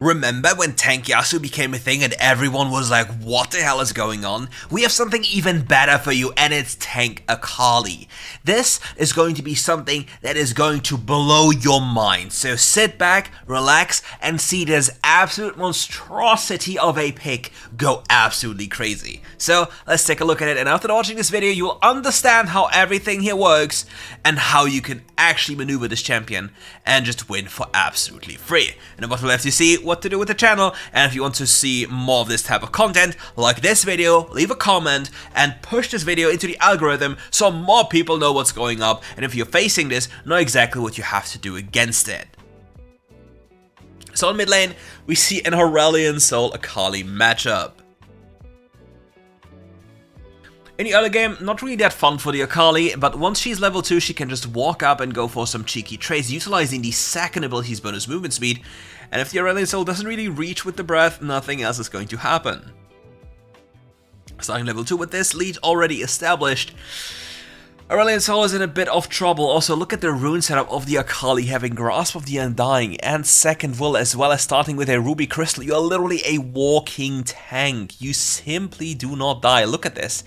Remember when Tank Yasuo became a thing and everyone was like, what the hell is going on? We have something even better for you, and it's Tank Akali. This is going to be something that is going to blow your mind. So sit back, relax, and see this absolute monstrosity of a pick go absolutely crazy. So let's take a look at it, and after watching this video, you will understand how everything here works and how you can actually maneuver this champion and just win for absolutely free. And at the bottom left you see what to do with the channel, and if you want to see more of this type of content, like this video, leave a comment, and push this video into the algorithm so more people know what's going up, and if you're facing this, know exactly what you have to do against it. So in mid lane, we see an Aurelion Soul Akali matchup. In the early game, not really that fun for the Akali, but once she's level 2, she can just walk up and go for some cheeky trades, utilizing the second ability's bonus movement speed, and if the Aurelion Soul doesn't really reach with the breath, nothing else is going to happen. Starting level 2 with this lead already established, Aurelion Soul is in a bit of trouble. Also, look at the rune setup of the Akali, having Grasp of the Undying and Second Will, as well as starting with a Ruby Crystal. You are literally a walking tank. You simply do not die. Look at this.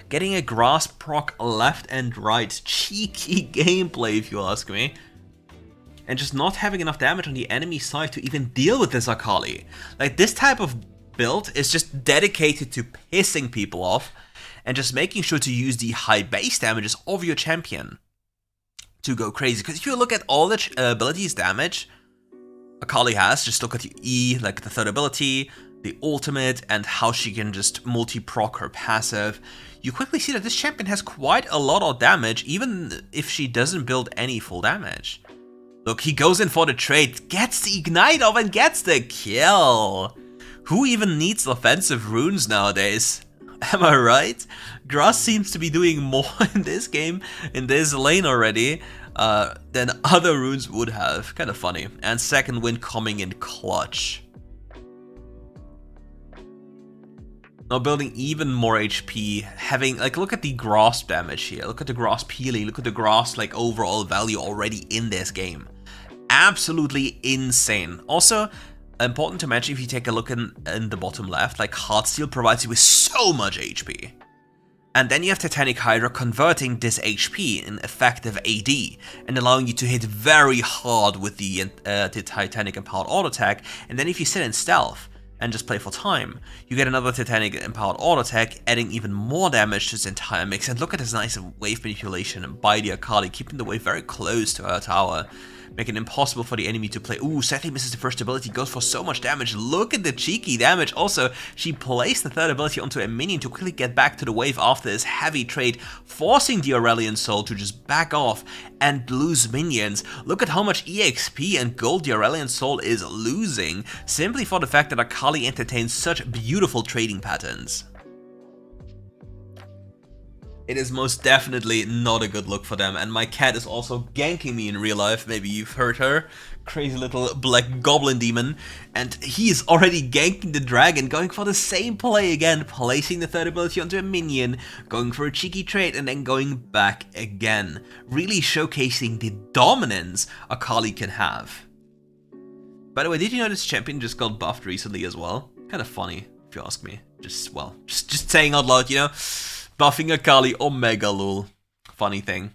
Getting a Grasp proc left and right. Cheeky gameplay, if you ask me. And just not having enough damage on the enemy side to even deal with this Akali. Like, this type of build is just dedicated to pissing people off and just making sure to use the high base damages of your champion to go crazy. Because if you look at all the abilities damage Akali has, just look at the E, like the third ability, the ultimate, and how she can just multi-proc her passive, you quickly see that this champion has quite a lot of damage, even if she doesn't build any full damage. Look, he goes in for the trade, gets the ignite off, and gets the kill. Who even needs offensive runes nowadays? Am I right? Grass seems to be doing more in this game, in this lane already, than other runes would have. Kind of funny. And second win coming in clutch. Now building even more HP, having, like, look at the grasp damage here, look at the grasp healing, look at the grasp, like, overall value already in this game. Absolutely insane. Also, important to mention, if you take a look in the bottom left, like, Heartsteel provides you with so much HP. And then you have Titanic Hydra converting this HP in effective AD and allowing you to hit very hard with the Titanic Empowered Auto Attack. And then if you sit in stealth and just play for time, you get another Titanic Empowered Auto Attack, adding even more damage to this entire mix. And look at this nice wave manipulation by the Akali, keeping the wave very close to her tower, making it impossible for the enemy to play. Ooh, sadly misses the first ability, goes for so much damage. Look at the cheeky damage. Also, she placed the third ability onto a minion to quickly get back to the wave after this heavy trade, forcing the Aurelion Soul to just back off and lose minions. Look at how much EXP and gold the Aurelion Soul is losing, simply for the fact that Akali entertains such beautiful trading patterns. It is most definitely not a good look for them, and my cat is also ganking me in real life. Maybe you've heard her. Crazy little black goblin demon. And he is already ganking the dragon, going for the same play again, placing the third ability onto a minion, going for a cheeky trade, and then going back again. Really showcasing the dominance Akali can have. By the way, did you know this champion just got buffed recently as well? Kind of funny, if you ask me. Just saying out loud, you know? Buffing Akali, Omega lol. Funny thing.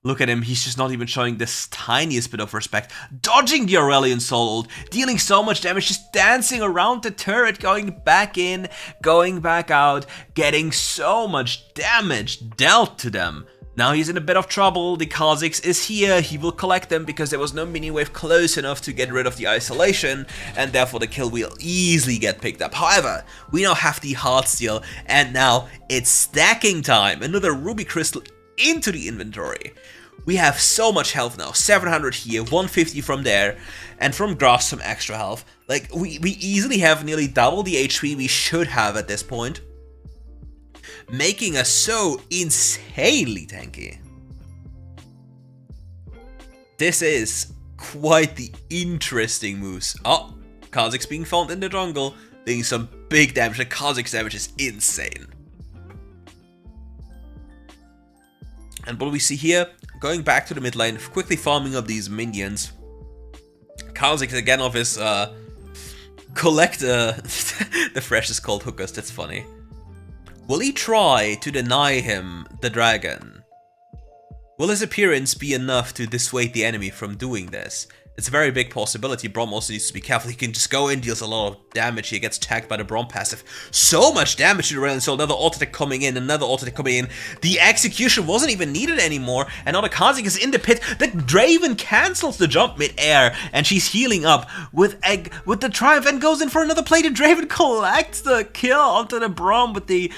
Look at him, he's just not even showing this tiniest bit of respect. Dodging the Aurelion Soul ult, dealing so much damage, just dancing around the turret, going back in, going back out, getting so much damage dealt to them. Now he's in a bit of trouble, the Kha'Zix is here, he will collect them because there was no mini wave close enough to get rid of the isolation, and therefore the kill will easily get picked up. However, we now have the Heartsteel, and now it's stacking time. Another Ruby Crystal into the inventory. We have so much health now, 700 here, 150 from there, and from Grasp some extra health. Like, we easily have nearly double the HP we should have at this point, making us so insanely tanky. This is quite the interesting moves. Oh, Kha'Zix being found in the jungle, doing some big damage. The Kha'Zix damage is insane. And what we see here, going back to the mid lane, quickly farming up these minions. Kha'Zix again off his Collector. The Fresh is called Hookers, that's funny. Will he try to deny him the dragon? Will his appearance be enough to dissuade the enemy from doing this? It's a very big possibility. Braum also needs to be careful. He can just go in, deals a lot of damage. He gets tagged by the Braum passive. So much damage to the Railing Soul. Another auto attack coming in, another auto attack coming in. The execution wasn't even needed anymore. And now the Kha'Zix is in the pit. The Draven cancels the jump mid-air, and she's healing up with the Triumph and goes in for another play. The Draven collects the kill onto the Braum with the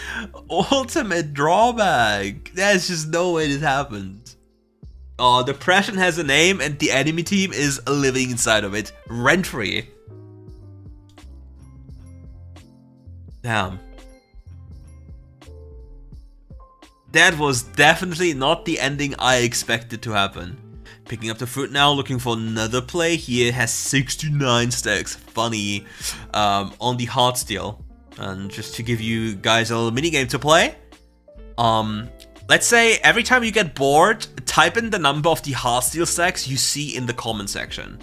ultimate drawback. There's just no way this happened. Oh, Depression has a name and the enemy team is living inside of it, rent-free. Damn. That was definitely not the ending I expected to happen. Picking up the fruit now, looking for another play. Here has 69 stacks, funny, on the Heartsteel. And just to give you guys a little minigame to play. Let's say every time you get bored, type in the number of the Heartsteel stacks you see in the comment section.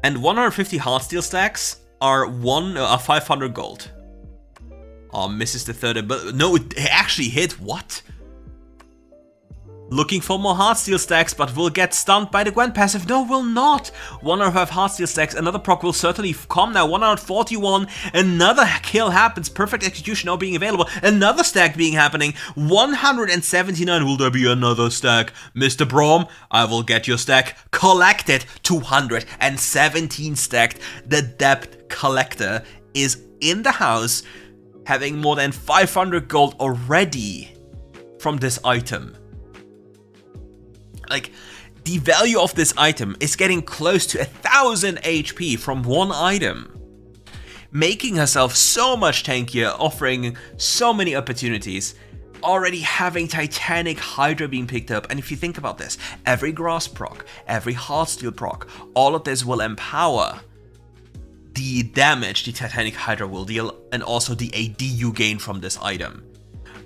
And 150 Heartsteel stacks are 500 gold. Oh, misses the third, but no, it actually hit. What? Looking for more Heartsteel stacks, but will get stunned by the Gwen passive. No, will not. 105 Heartsteel stacks. Another proc will certainly come now. 141. Another kill happens. Perfect execution now being available. Another stack being happening. 179. Will there be another stack? Mr. Braum, I will get your stack. Collect it. 217 stacked. The Depth Collector is in the house, having more than 500 gold already from this item. Like, the value of this item is getting close to 1000 HP from one item, making herself so much tankier, offering so many opportunities, already having Titanic Hydra being picked up. And if you think about this, every Grass proc, every Heartsteel proc, all of this will empower the damage the Titanic Hydra will deal, and also the AD you gain from this item.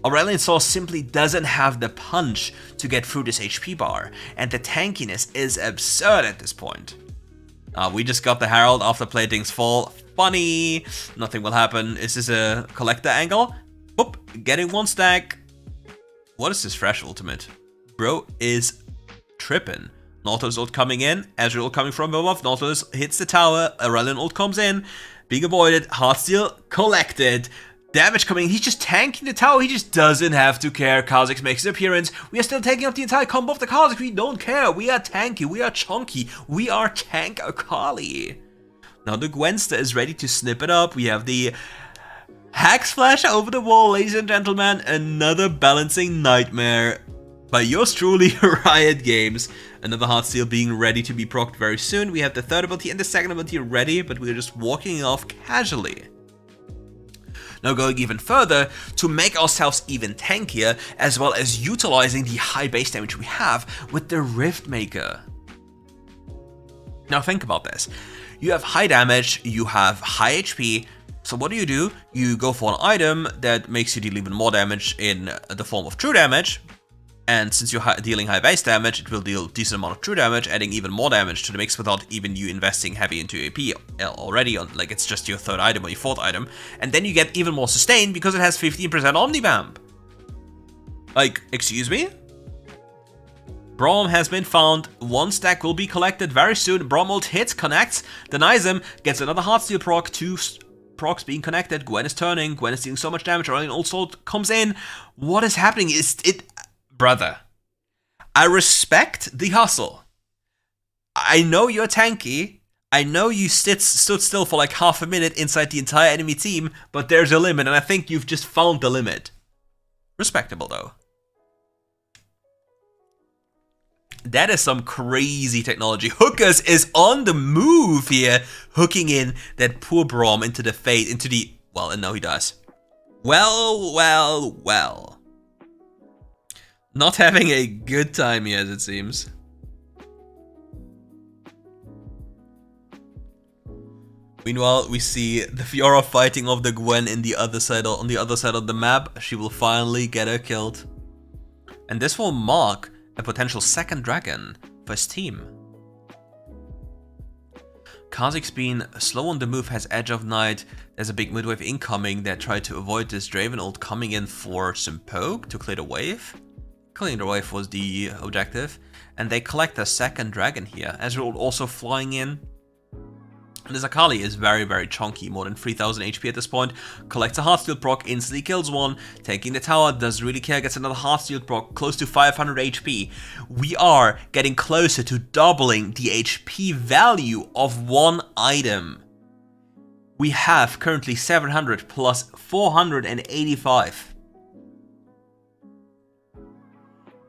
Aurelion Sol simply doesn't have the punch to get through this HP bar, and the tankiness is absurd at this point. We just got the Herald after Playthings Fall. Funny, nothing will happen. Is this a collector angle? Boop, getting one stack. What is this Fresh ultimate? Bro is tripping. Nautilus ult coming in, Azure ult coming from above, Nautilus hits the tower, Aurelion ult comes in, being avoided, Heartsteel collected. Damage coming in, he's just tanking the tower, he just doesn't have to care. Kha'Zix makes his appearance. We are still taking up the entire combo of the Kha'Zix. We don't care. We are tanky, we are chunky, we are tank Akali. Now the Gwenster is ready to snip it up. We have the Hack Flash over the wall, ladies and gentlemen. Another balancing nightmare by yours truly, Riot Games. Another Heartsteel being ready to be procced very soon. We have the third ability and the second ability ready, but we're just walking off casually. Now going even further, to make ourselves even tankier, as well as utilizing the high base damage we have with the Rift Maker. Now think about this. You have high damage, you have high HP, so what do? You go for an item that makes you deal even more damage in the form of true damage, and since you're dealing high base damage, it will deal a decent amount of true damage, adding even more damage to the mix without even you investing heavy into AP already, like it's just your third item or your fourth item. And then you get even more sustain because it has 15% Omnibamp. Like, excuse me? Braum has been found. One stack will be collected very soon. Braum ult hits, connects, denies him, gets another Heartsteel proc, 2 procs being connected. Gwen is turning, Gwen is dealing so much damage. Aurelion also comes in. What is happening? Brother, I respect the hustle. I know you're tanky. I know you stood still for like half a minute inside the entire enemy team, but there's a limit, and I think you've just found the limit. Respectable, though. That is some crazy technology. Hookers is on the move here, hooking in that poor Braum into the fate, into the... Well, and now he does. Well. Not having a good time yet, it seems. Meanwhile, we see the Fiora fighting off the Gwen in the other side, on the other side of the map. She will finally get her killed. And this will mark a potential second dragon for his team. Kha'Zix being slow on the move has Edge of Night. There's a big mid-wave incoming that tried to avoid this Draven ult coming in for some poke to clear the wave. Clearing the wave was the objective. And they collect a second dragon here. Ezreal also flying in. And this Akali is very, very chunky, more than 3000 HP at this point. Collects a Heartsteel proc, instantly kills one, taking the tower, doesn't really care, gets another Heartsteel proc, close to 500 HP. We are getting closer to doubling the HP value of one item. We have currently 700 plus 485.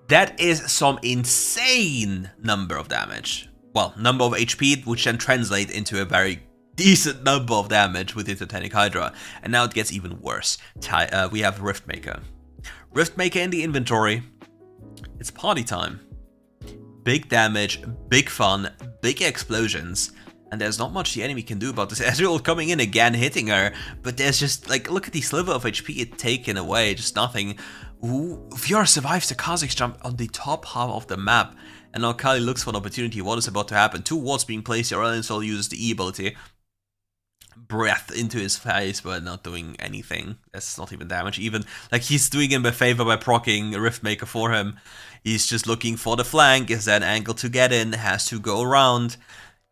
That is some insane number of damage. Well, number of HP, which then translate into a very decent number of damage with the Titanic Hydra. And now it gets even worse. We have Riftmaker. Riftmaker in the inventory. It's party time. Big damage, big fun, big explosions. And there's not much the enemy can do about this. Ezreal coming in again, hitting her. But there's just, like, look at the sliver of HP it taken away. Just nothing. Ooh, VR survives the Kha'Zix jump on the top half of the map. And now Akali looks for an opportunity. What is about to happen? 2 wards being placed. Aurelion Sol uses the E ability. Breath into his face, but not doing anything. That's not even damage. Even, like, he's doing him a favor by proccing Riftmaker for him. He's just looking for the flank. Is that angle to get in? Has to go around.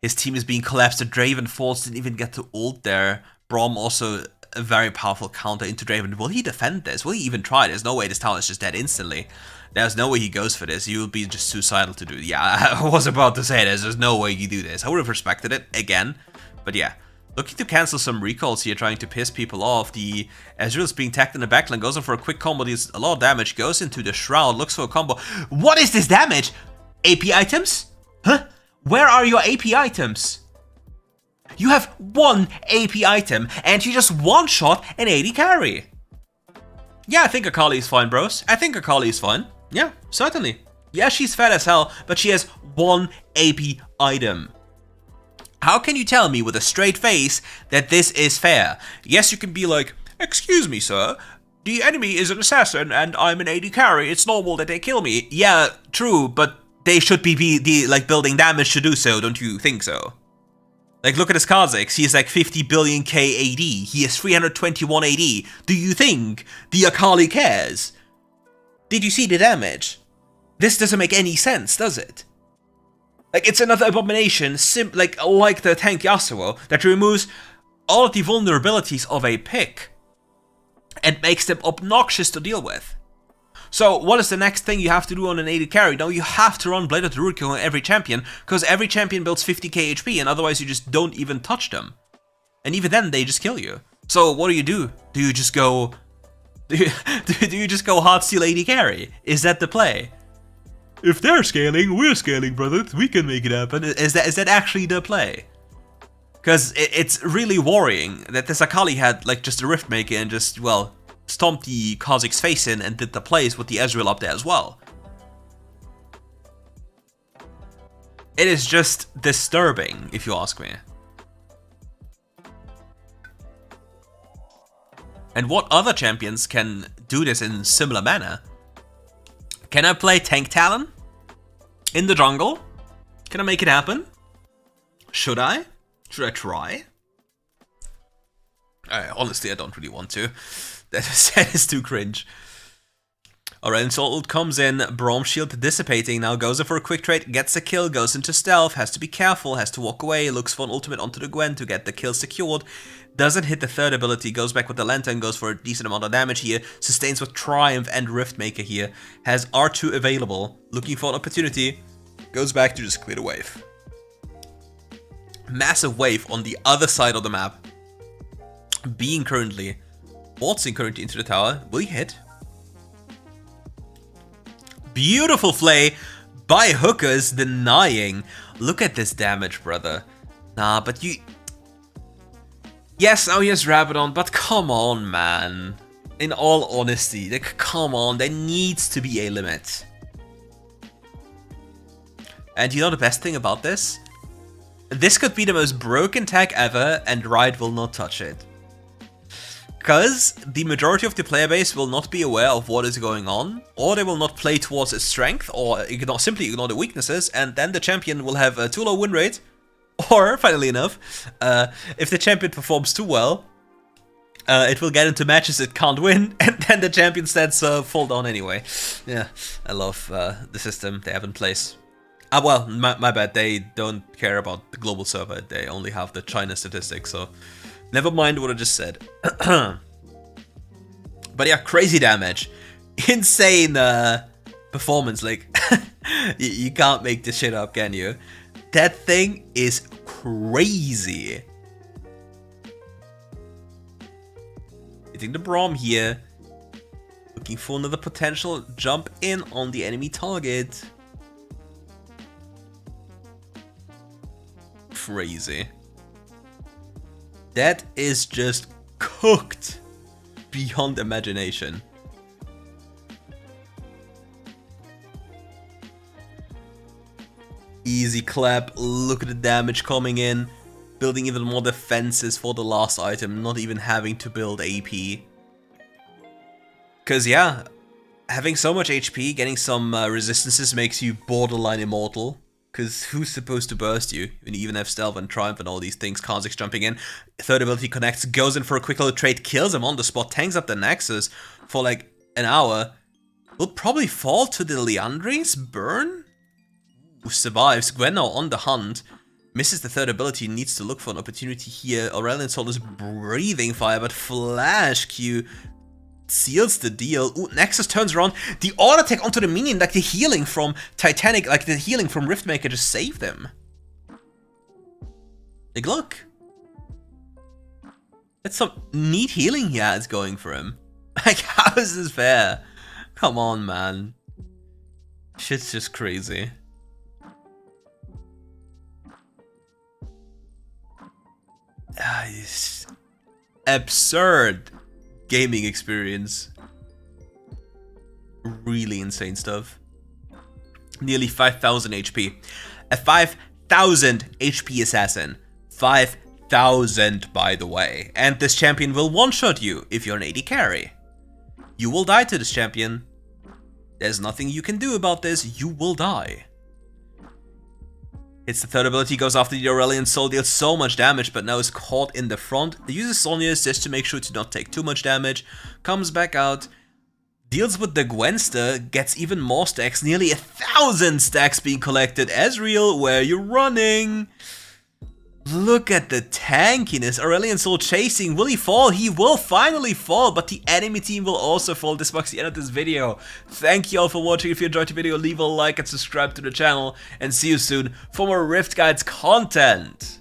His team is being collapsed. The Draven Falls didn't even get to ult there. Braum also a very powerful counter into Draven. Will he defend this? Will he even try? There's no way this tower is just dead instantly. There's no way he goes for this. He will be just suicidal to do it. Yeah, I was about to say this. There's no way you do this. I would have respected it again. But yeah, looking to cancel some recalls here, trying to piss people off. The Ezreal's being tagged in the backline. Goes in for a quick combo. Deals a lot of damage. Goes into the Shroud. Looks for a combo. What is this damage? AP items? Huh? Where are your AP items? You have 1 AP item and you just one-shot an AD carry. Yeah, I think Akali is fine, bros. I think Akali is fine. Yeah, certainly. Yeah, she's fat as hell, but she has 1 AP item. How can you tell me with a straight face that this is fair? Yes, you can be like, excuse me, sir. The enemy is an assassin and I'm an AD carry. It's normal that they kill me. Yeah, true, but they should be like building damage to do so, don't you think so? Like, look at his Kha'Zix. He is like 50 billion K AD. He is 321 AD. Do you think the Akali cares? Did you see the damage? This doesn't make any sense, does it? Like, it's another abomination, like the tank Yasuo, that removes all of the vulnerabilities of a pick and makes them obnoxious to deal with. So, what is the next thing you have to do on an AD carry? No, you have to run Blade of the Root King on every champion, because every champion builds 50k HP, and otherwise you just don't even touch them. And even then, they just kill you. So, what do? Do you just go... Do you just go Heartsteel AD carry? Is that the play? If they're scaling, we're scaling, brother. We can make it happen. Is that actually the play? Because it's really worrying that this Akali had, like, just a Riftmaker and just, well... stomped the Kha'Zix face in and did the plays with the Ezreal up there as well. It is just disturbing, if you ask me. And what other champions can do this in similar manner? Can I play Tank Talon in the jungle? Can I make it happen? Should I? Should I try? Honestly, I don't really want to. That is too cringe. Alright, so ult comes in, Braum shield dissipating, now goes in for a quick trade, gets a kill, goes into stealth, has to be careful, has to walk away, looks for an ultimate onto the Gwen to get the kill secured, doesn't hit the third ability, goes back with the Lantern, goes for a decent amount of damage here, sustains with Triumph and Riftmaker here, has R2 available, looking for an opportunity, goes back to just clear the wave. Massive wave on the other side of the map, being currently, waltzing currently into the tower, will he hit? Beautiful play by Hookers, denying. Look at this damage, brother. Nah, but you... Yes, now he has Rabadon, but come on, man. In all honesty, like, come on, there needs to be a limit. And you know the best thing about this? This could be the most broken tag ever, and Riot will not touch it. Because the majority of the player base will not be aware of what is going on, or they will not play towards its strength, or simply ignore the weaknesses, and then the champion will have a too low win rate, Or, finally enough, if the champion performs too well, it will get into matches it can't win, and then the champion stats fall down anyway. Yeah, I love the system they have in place. Well, my bad, they don't care about the global server, they only have the China statistics, so never mind what I just said. But yeah, crazy damage. Insane performance, like, you can't make this shit up, can you? That thing is crazy. Hitting the Braum here. Looking for another potential jump in on the enemy target. Crazy. That is just cooked beyond imagination. Easy clap, look at the damage coming in, building even more defenses for the last item, not even having to build AP. Cause yeah, having so much HP, getting some resistances makes you borderline immortal. Cause who's supposed to burst you when you even have stealth and triumph and all these things? Kha'Zix jumping in, third ability connects, goes in for a quick little trade, kills him on the spot, tanks up the Nexus for like an hour. Will probably fall to the Liandry's burn? Who survives. Gwen now on the hunt. Misses the third ability, needs to look for an opportunity here. Aurelion Sol is breathing fire, but Flash Q seals the deal. Ooh, Nexus turns around. The auto attack onto the minion, like the healing from Titanic, like the healing from Riftmaker just saved him. Like, look. That's some neat healing he has going for him. Like, how is this fair? Come on, man. Shit's just crazy. Absurd gaming experience. Really insane stuff. Nearly 5,000 HP. A 5,000 HP assassin. 5,000, by the way. And this champion will one-shot you if you're an AD carry. You will die to this champion. There's nothing you can do about this. You will die. Hits the third ability, goes after the Aurelion Sol, deals so much damage, but now is caught in the front. Uses Sonya's just to make sure to not take too much damage. Comes back out, deals with the Gwenster, gets even more stacks, nearly 1,000 stacks being collected. Ezreal, where you running? Look at the tankiness. Aurelion Sol chasing. Will he fall? He will finally fall, but the enemy team will also fall. This marks the end of this video. Thank you all for watching. If you enjoyed the video, leave a like and subscribe to the channel. And see you soon for more Rift Guides content.